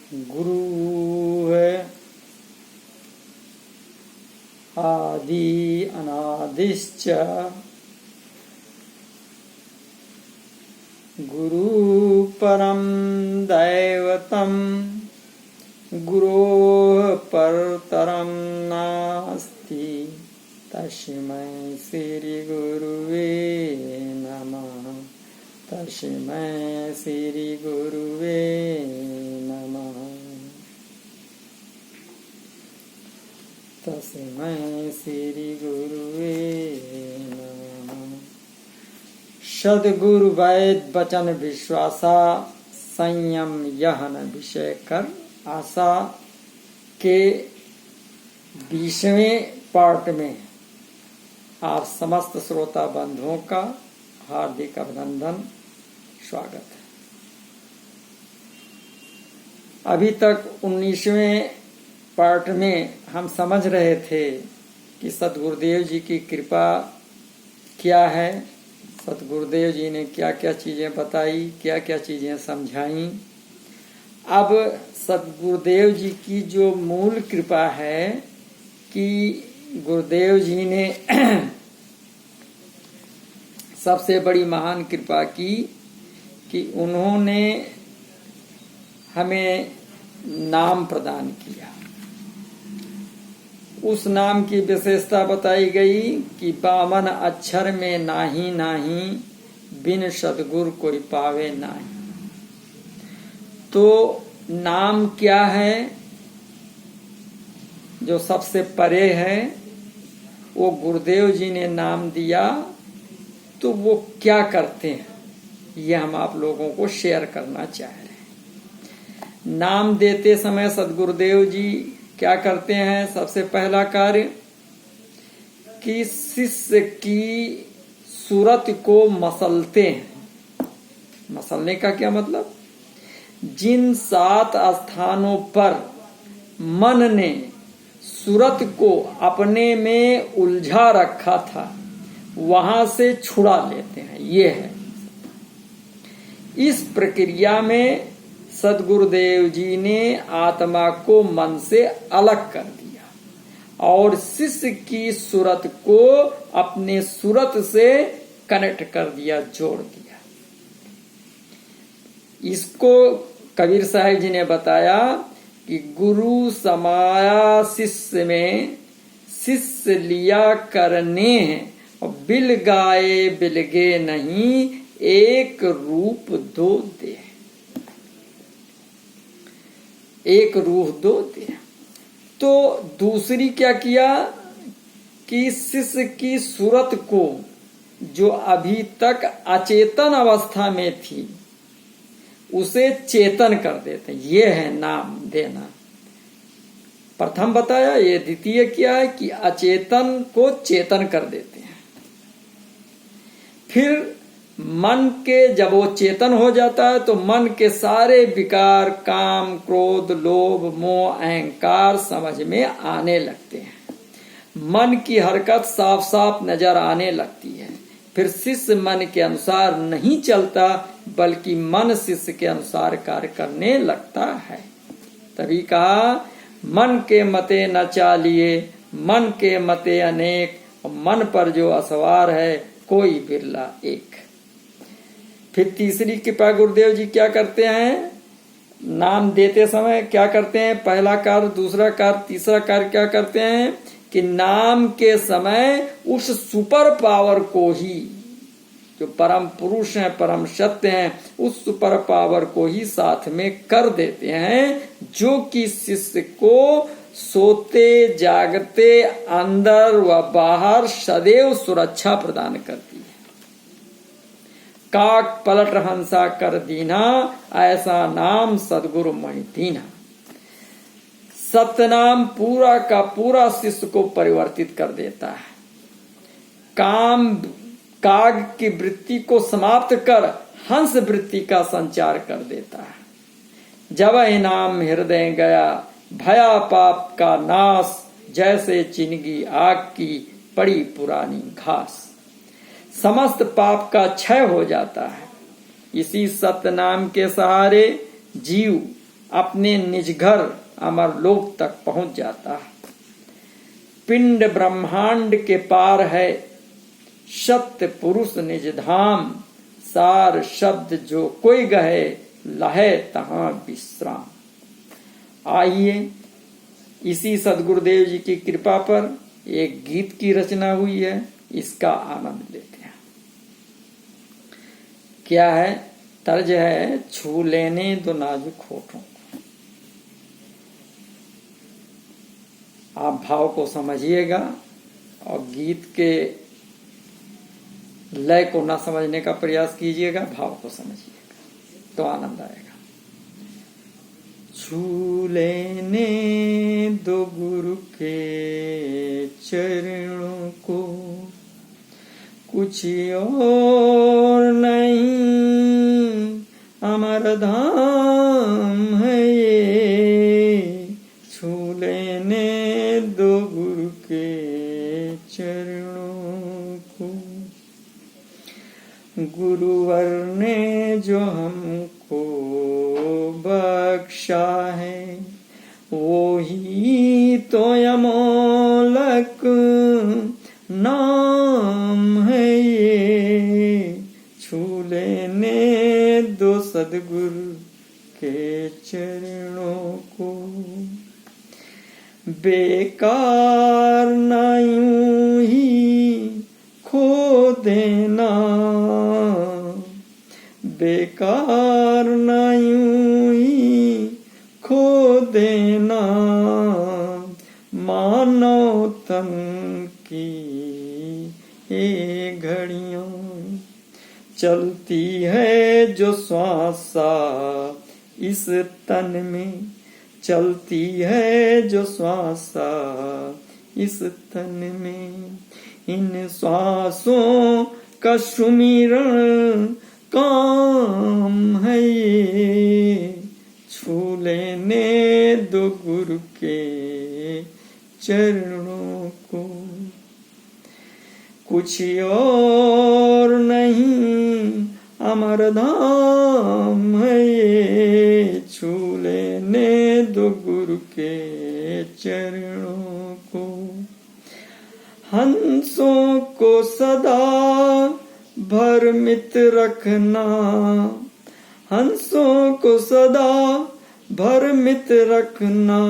गुरु है आदि अनादिश्च गुरु परम दैवतम गुरोः परतरं नास्ति तस्मै श्री गुरुवे नमः। तस्मै श्री गुरुवे नमः। तस्मै श्री गुरुवे नमः। सद्गुरु वैद वचन विश्वासा संयम यह न विषय कर आशा के 20वें पार्ट में आप समस्त श्रोता बंधुओं का हार्दिक अभिनंदन, स्वागत है। अभी तक 19वें पार्ट में हम समझ रहे थे कि सतगुरुदेव जी की कृपा क्या है, सतगुरुदेव जी ने क्या क्या चीजें बताई, क्या क्या चीजें समझाई। अब सतगुरुदेव जी की जो मूल कृपा है कि गुरुदेव जी ने सबसे बड़ी महान कृपा की कि उन्होंने हमें नाम प्रदान किया। उस नाम की विशेषता बताई गई कि 52 अक्षर में नाही नाही बिन सद्गुरु कोई पावे नाही। तो नाम क्या है जो सबसे परे है, वो गुरुदेव जी ने नाम दिया। तो वो क्या करते हैं ये हम आप लोगों को शेयर करना चाह रहे हैं। नाम देते समय सद्गुरुदेव जी क्या करते हैं? सबसे पहला कार्य कि शिष्य की सूरत को मसलते हैं। मसलने का क्या मतलब? जिन 7 स्थानों पर मन ने सूरत को अपने में उलझा रखा था वहां से छुड़ा लेते हैं, ये है। इस प्रक्रिया में सद्गुरुदेव जी ने आत्मा को मन से अलग कर दिया और शिष्य की सूरत को अपने सूरत से कनेक्ट कर दिया, जोड़ दिया। इसको कबीर साहिब जी ने बताया कि गुरु समाया शिष्य में, शिष्य लिया करने हैं और बिल गाए बिलगे नहीं, एक रूप दो दे, एक रूह दो दे। तो दूसरी क्या किया कि शिष्य की सूरत को जो अभी तक अचेतन अवस्था में थी उसे चेतन कर देते, ये है नाम देना। प्रथम बताया, ये द्वितीय क्या है कि अचेतन को चेतन कर देते हैं। फिर मन के जब वो चेतन हो जाता है तो मन के सारे विकार, काम, क्रोध, लोभ, मोह, अहंकार समझ में आने लगते हैं। मन की हरकत साफ साफ नजर आने लगती है। फिर शिष्य मन के अनुसार नहीं चलता बल्कि मन शिष्य के अनुसार कार्य करने लगता है। तभी कहा मन के मते न चालिए, मन के मते अनेक, और मन पर जो असवार है कोई बिरला एक। फिर तीसरी कृपा गुरुदेव जी क्या करते हैं? नाम देते समय क्या करते हैं? पहला कार्य, दूसरा कार्य, तीसरा कार्य क्या करते हैं कि नाम के समय उस सुपर पावर को ही, जो परम पुरुष हैं, परम सत्य हैं, उस सुपर पावर को ही साथ में कर देते हैं, जो कि शिष्य को सोते जागते अंदर व बाहर सदैव सुरक्षा प्रदान करती है। काक पलट हंसा कर दीना, ऐसा नाम सद्गुरु मणि दीना। सतनाम पूरा का पूरा शिष्य को परिवर्तित कर देता है। काग की वृत्ति को समाप्त कर हंस वृत्ति का संचार कर देता है। जब नाम हृदय गया भया पाप का नाश, जैसे चिनगी आग की पड़ी पुरानी घास। समस्त पाप का क्षय हो जाता है। इसी सतनाम के सहारे जीव अपने निज घर अमर लोक तक पहुंच जाता है। पिंड ब्रह्मांड के पार है, सत्य पुरुष निज धाम, सार शब्द जो कोई गहे, लहे तहां विश्राम। आइए इसी सदगुरुदेव जी की कृपा पर एक गीत की रचना हुई है, इसका आनंद लेते हैं। क्या है? तर्ज है, छू लेने दो नाजुक होठों को। आप भाव को समझिएगा और गीत के लय को ना समझने का प्रयास कीजिएगा, भाव को समझिएगा तो आनंद आएगा। छू लेने दो गुरु के चरणों को, कुछ और नहीं अमर धाम है ये। छू लेने दो गुरु के चरणों को, गुरुवर ने जो हमको बख्शा है, वो ही तो अमोलक नाम है ये। छू लेने दो सद्गुरु के चरणों को, बेकार ना यूं ही खो देना, बेकार ना यूं ही खो देना, मानव तन की ये घड़ियां। चलती है जो श्वासा इस तन में, चलती है जो श्वासा इस तन में, इन श्वासों का सुमिरन काम है ये। छू लेने दो गुरु के चरणों को, कुछ और नहीं अमर धाम है ये। छू लेने दो गुरु के चरणों को, हंसों को सदा भरमित रखना, हंसों को सदा भरमित रखना,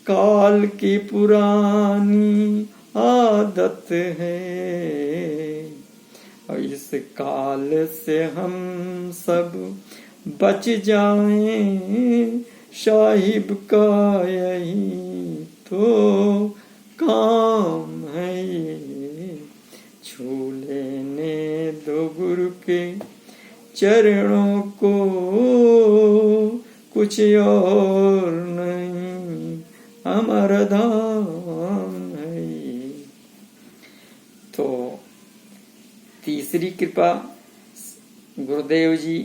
काल की पुरानी आदत है। और इस काल से हम सब बच जाएं, साहिब का यही तो काम है ये। छू लेने दो गुरु के चरणों को, कुछ और नहीं अमर धाम है ये। तो तीसरी कृपा, गुरुदेव जी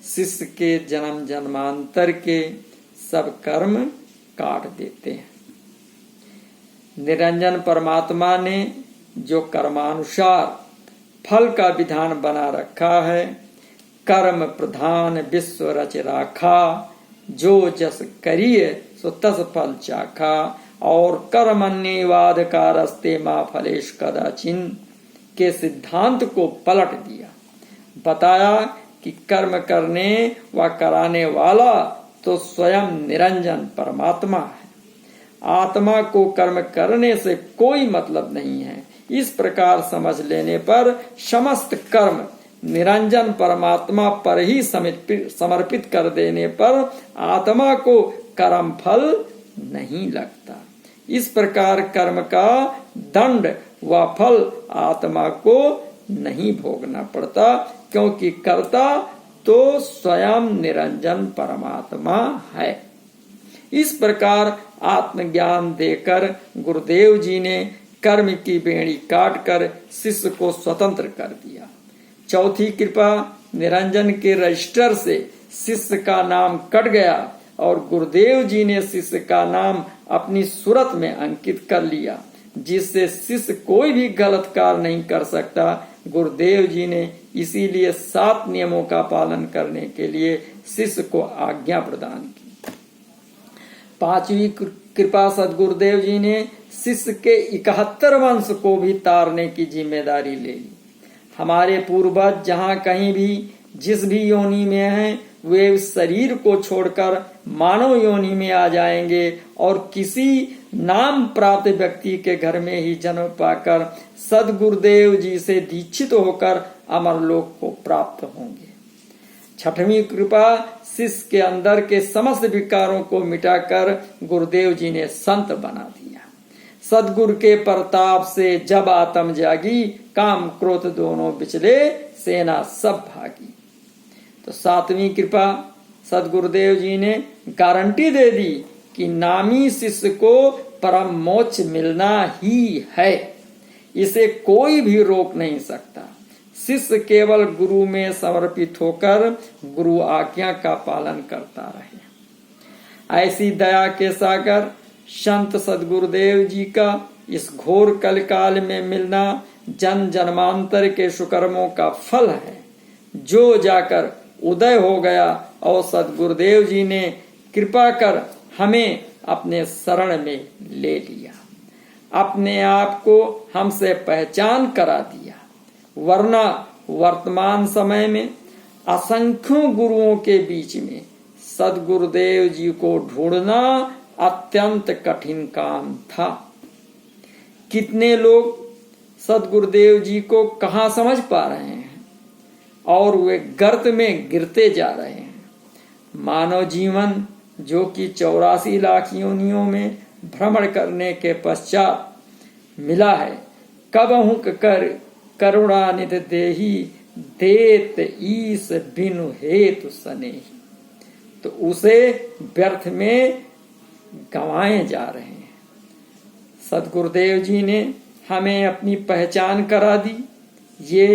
शिष्य के जन्म जन्मांतर के सब कर्म काट देते हैं। निरंजन परमात्मा ने जो कर्मानुसार फल का विधान बना रखा है, कर्म प्रधान विश्व रच राखा, जो जस करिए सो तस फल चाखा, और कर्मण्येवाद का रस्ते मा फलेश कदाचिन के सिद्धांत को पलट दिया। बताया कि कर्म करने व कराने वाला तो स्वयं निरंजन परमात्मा है, आत्मा को कर्म करने से कोई मतलब नहीं है। इस प्रकार समझ लेने पर समस्त कर्म निरंजन परमात्मा पर ही समर्पित कर देने पर आत्मा को कर्म फल नहीं लगता। इस प्रकार कर्म का दंड व फल आत्मा को नहीं भोगना पड़ता, क्योंकि कर्ता तो स्वयं निरंजन परमात्मा है। इस प्रकार आत्मज्ञान देकर गुरुदेव जी ने कर्म की बेड़ी काटकर शिष्य को स्वतंत्र कर दिया। चौथी कृपा, निरंजन के रजिस्टर से शिष्य का नाम कट गया और गुरुदेव जी ने शिष्य का नाम अपनी सूरत में अंकित कर लिया, जिससे शिष्य कोई भी गलत कार्य नहीं कर सकता। गुरुदेव जी ने इसीलिए 7 नियमों का पालन करने के लिए शिष्य को आज्ञा प्रदान की। 5वीं कृपा सदगुरुदेव जी ने शिष्य के 71 वंश को भी तारने की जिम्मेदारी ले ली। हमारे पूर्वज जहाँ कहीं भी जिस भी योनि में हैं वे इस शरीर को छोड़कर मानव योनि में आ जाएंगे और किसी नाम प्राप्त व्यक्ति के घर में ही जन्म पाकर सदगुरुदेव जी से दीक्षित होकर अमरलोक को प्राप्त होंगे। 6वीं कृपा शिष्य के अंदर के समस्त विकारों को मिटाकर गुरुदेव जी ने संत बना दिया। सदगुरु के प्रताप से जब आत्म जागी, काम क्रोध दोनों बिचले, सेना सब भागी। तो 7वीं कृपा सदगुरुदेव जी ने गारंटी दे दी कि नामी शिष्य को परम मोक्ष मिलना ही है, इसे कोई भी रोक नहीं सकता। शिष्य केवल गुरु में समर्पित होकर गुरु आज्ञा का पालन करता रहे। ऐसी दया के सागर संत सदगुरुदेव जी का इस घोर कलकाल में मिलना जन जन्मांतर के सुकर्मों का फल है, जो जाकर उदय हो गया और सदगुरुदेव जी ने कृपा कर हमें अपने शरण में ले लिया, अपने आप को हमसे पहचान करा दिया। वरना वर्तमान समय में असंख्यों गुरुओं के बीच में सदगुरुदेव जी को ढूंढना अत्यंत कठिन काम था। कितने लोग सदगुरुदेव जी को कहाँ समझ पा रहे हैं और वे गर्त में गिरते जा रहे हैं। मानव जीवन जो कि 84 लाख योनियों में भ्रमण करने के पश्चात मिला है, कबहुं कर करुणानिधि देही, देत ईस बिनु हेतु सनेही, तो उसे व्यर्थ में गंवाए जा रहे हैं। सदगुरुदेव जी ने हमें अपनी पहचान करा दी। ये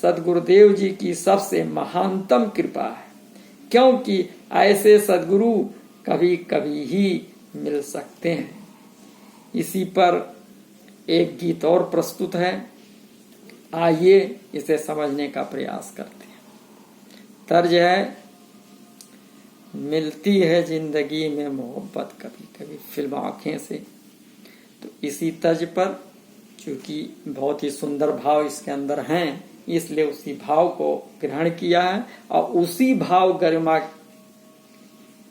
सदगुरुदेव जी की सबसे महानतम कृपा है, क्योंकि ऐसे सदगुरु कभी कभी ही मिल सकते हैं। इसी पर एक गीत और प्रस्तुत है, आइए इसे समझने का प्रयास करते हैं। तर्ज है, मिलती है जिंदगी में मोहब्बत कभी कभी, फिल्म आंखें से। तो इसी तर्ज पर, चूंकि बहुत ही सुंदर भाव इसके अंदर हैं, इसलिए उसी भाव को ग्रहण किया है और उसी भाव गरिमा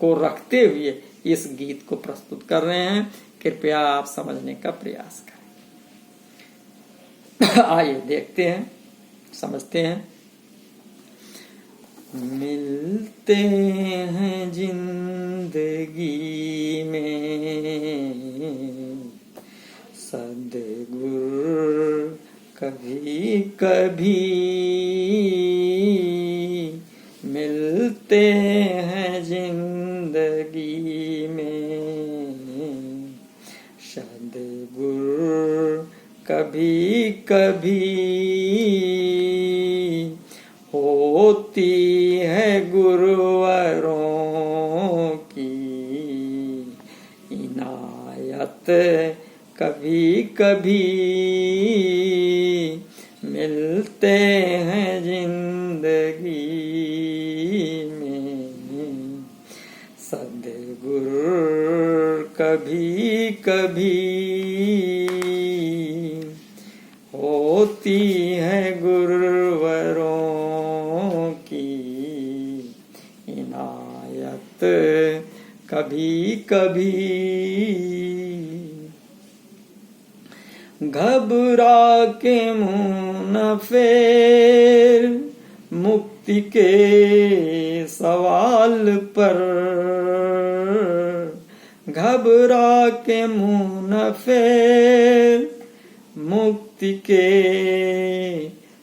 को रखते हुए इस गीत को प्रस्तुत कर रहे हैं। कृपया आप समझने का प्रयास करें। आइए देखते हैं, समझते हैं। मिलते हैं जिंदगी में सद्गुरु कभी कभी, मिलते हैं जिंदगी में सद्गुरु कभी कभी, होती है गुरुवरों की इनायत कभी कभी, मिलते हैं जिंदगी में सद्गुरु कभी कभी, होती है गुरुवरों की इनायत कभी कभी। घबरा के मुँह न फेर मुक्ति के सवाल पर, घबरा के मुँह न फेर मुक्ति के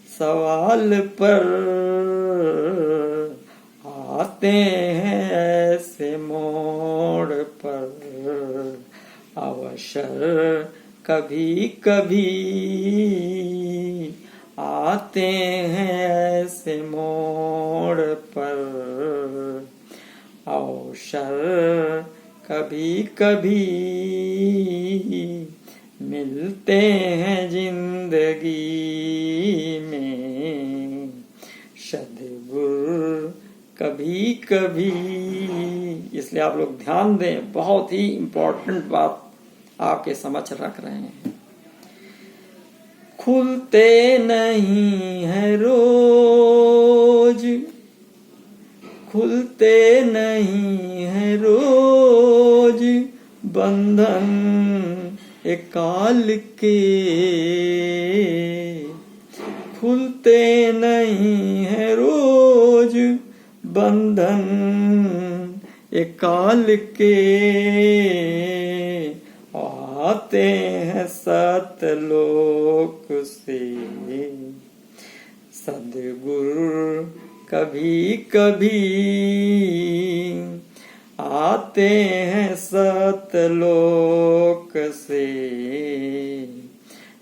सवाल पर, आते हैं ऐसे मोड़ पर अवसर कभी कभी, आते हैं ऐसे मोड़ पर अवसर कभी कभी, मिलते हैं जिंदगी में सद्गुरु कभी कभी। इस इसलिए आप लोग ध्यान दें, बहुत ही इम्पोर्टेंट बात आपके समक्ष रख रहे हैं। खुलते नहीं है रोज, खुलते नहीं है रोज बंधन एक काल के, खुलते नहीं है रोज बंधन एक काल के, आते हैं सतलोक से सद्गुरु कभी कभी, आते हैं सतलोक से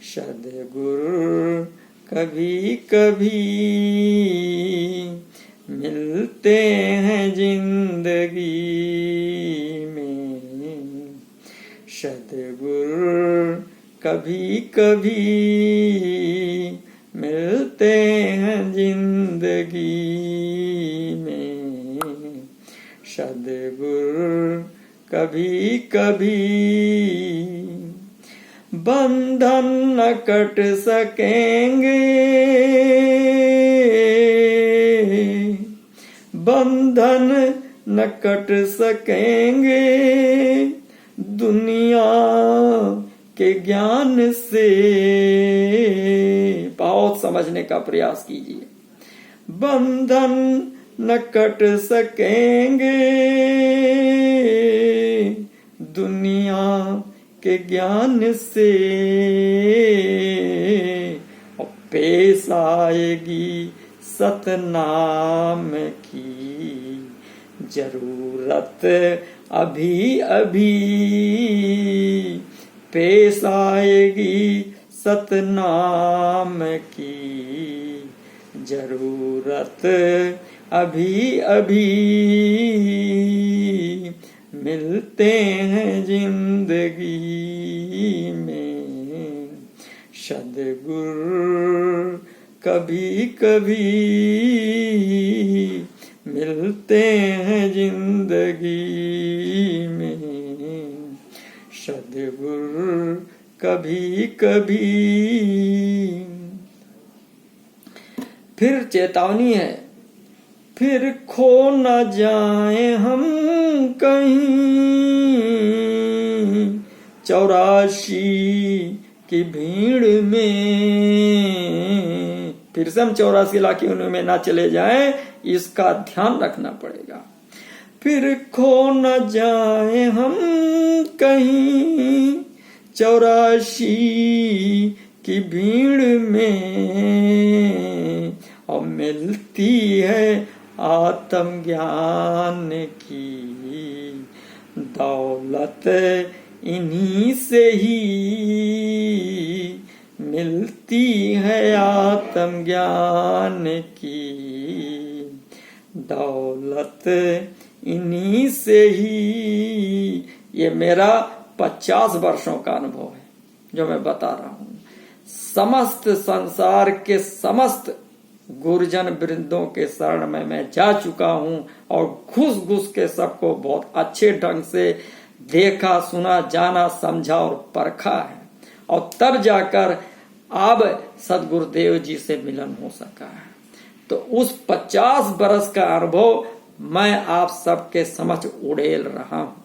सद्गुरु कभी कभी, मिलते हैं जिंदगी में सद्गुरु कभी कभी, मिलते हैं जिंदगी में सद्गुरु कभी कभी। बंधन न कट सकेंगे, बंधन न कट सकेंगे दुनिया के ज्ञान से, बहुत समझने का प्रयास कीजिए। बंधन न कट सकेंगे दुनिया के ज्ञान से, और पेश आएगी सतनाम की जरूरत अभी अभी, पेश आएगी सतनाम की जरूरत अभी अभी, मिलते हैं जिंदगी में सद्गुरु कभी कभी, मिलते हैं जिंदगी में सद्गुरु कभी कभी। फिर चेतावनी है, फिर खो न जाए हम कहीं 84 की भीड़ में, फिर से हम 84 लाख की में ना चले जाएं, इसका ध्यान रखना पड़ेगा। फिर खो न जाए हम कहीं 84 की भीड़ में, और मिलती है आत्म ज्ञान की दौलत इन्हीं से ही, मिलती है आत्म ज्ञान की दौलत इन्हीं से ही। ये मेरा 50 वर्षों का अनुभव है जो मैं बता रहा हूं। समस्त संसार के समस्त गुरुजन वृंदों के शरण में मैं जा चुका हूं और घुस घुस के सबको बहुत अच्छे ढंग से देखा, सुना, जाना, समझा और परखा है, और तब जाकर अब सदगुरुदेव जी से मिलन हो सका है। तो उस 50 बरस का अनुभव मैं आप सबके समक्ष उड़ेल रहा हूं,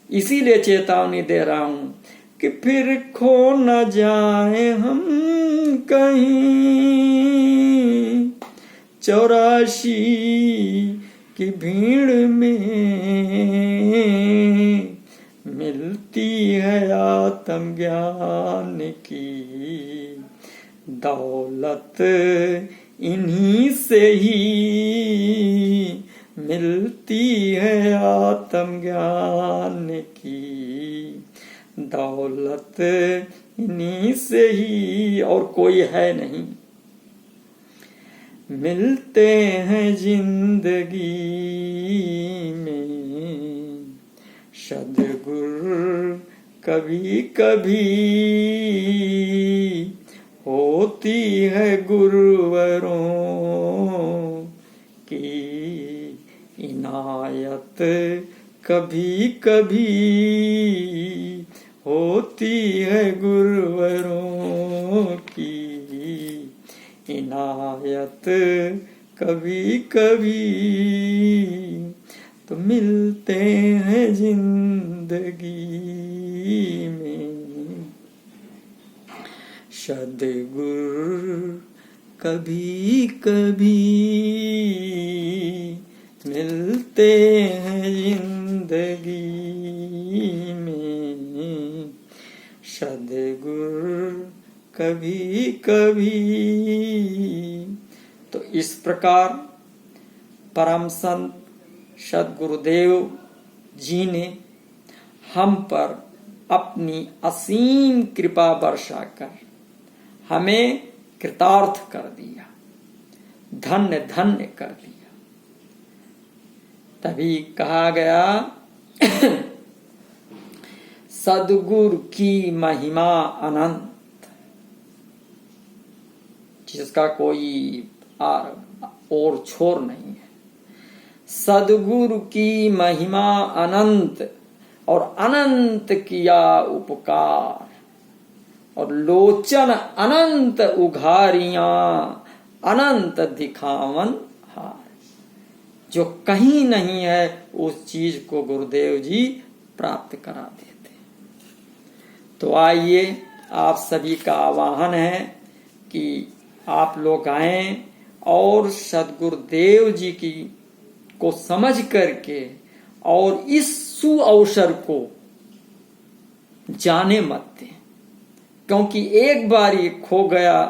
इसीलिए चेतावनी दे रहा हूं कि फिर खो न जाए हम कहीं 84 की भीड़ में, मिलती है आत्म ज्ञान की दौलत इन्हीं से ही, मिलती है आत्म ज्ञान की दौलत इन्हीं से ही, और कोई है नहीं। मिलते हैं जिंदगी में सद्गुरु कभी कभी, होती है गुरुवरों की इनायत कभी कभी होती है गुरुवरों की इनायत, कभी कभी तो मिलते हैं जिंदगी में सद्गुरु, कभी कभी मिलते हैं जिंदगी में सद्गुरु, कभी कभी। तो इस प्रकार परम संत सद्गुरुदेव जी ने हम पर अपनी असीम कृपा बरसाकर हमें कृतार्थ कर दिया, धन्य धन्य कर दिया। तभी कहा गया सद्गुरु की महिमा अनंत, जिसका कोई और छोर नहीं है। सद्गुरु की महिमा अनंत और अनंत किया उपकार, और लोचन अनंत उघारियां अनंत दिखावन हार। जो कहीं नहीं है उस चीज को गुरुदेव जी प्राप्त करा देते। तो आइए, आप सभी का आह्वान है कि आप लोग आएं और सद्गुरुदेव जी की को समझ करके और इस सु अवसर को जाने मत दें, क्योंकि एक बार ये खो गया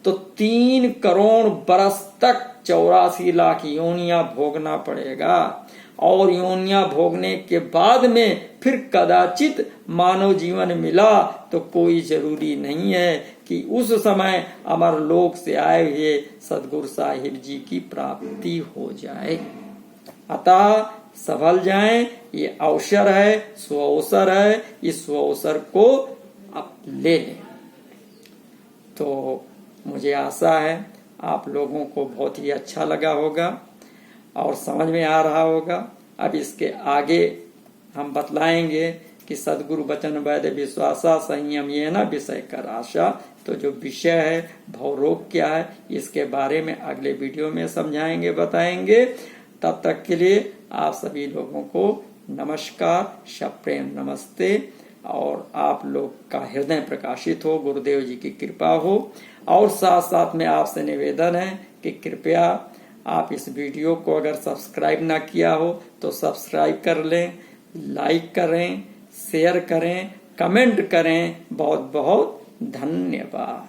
तो 3 करोड़ बरस तक 84 लाख योनियां भोगना पड़ेगा, और योनियां भोगने के बाद में फिर कदाचित मानव जीवन मिला तो कोई जरूरी नहीं है कि उस समय अमर लोक से आए हुए सद्गुरु साहिब जी की प्राप्ति हो जाए। अतः सफल जाएं, ये अवसर है, सुअवसर है, इस सुअवसर को आप ले लें। तो मुझे आशा है आप लोगों को बहुत ही अच्छा लगा होगा और समझ में आ रहा होगा। अब इसके आगे हम बतलाएंगे कि सद्गुरु वचन वैद्य विश्वासा संयम ये न विषय कर आशा। तो जो विषय है भवरोग क्या है, इसके बारे में अगले वीडियो में समझाएंगे, बताएंगे। तब तक के लिए आप सभी लोगों को नमस्कार, सप्रेम नमस्ते, और आप लोग का हृदय प्रकाशित हो, गुरुदेव जी की कृपा हो। और साथ साथ में आपसे निवेदन है कि कृपया आप इस वीडियो को अगर सब्सक्राइब ना किया हो तो सब्सक्राइब कर लें, लाइक करें, शेयर करें, कमेंट करें। बहुत बहुत धन्यवाद।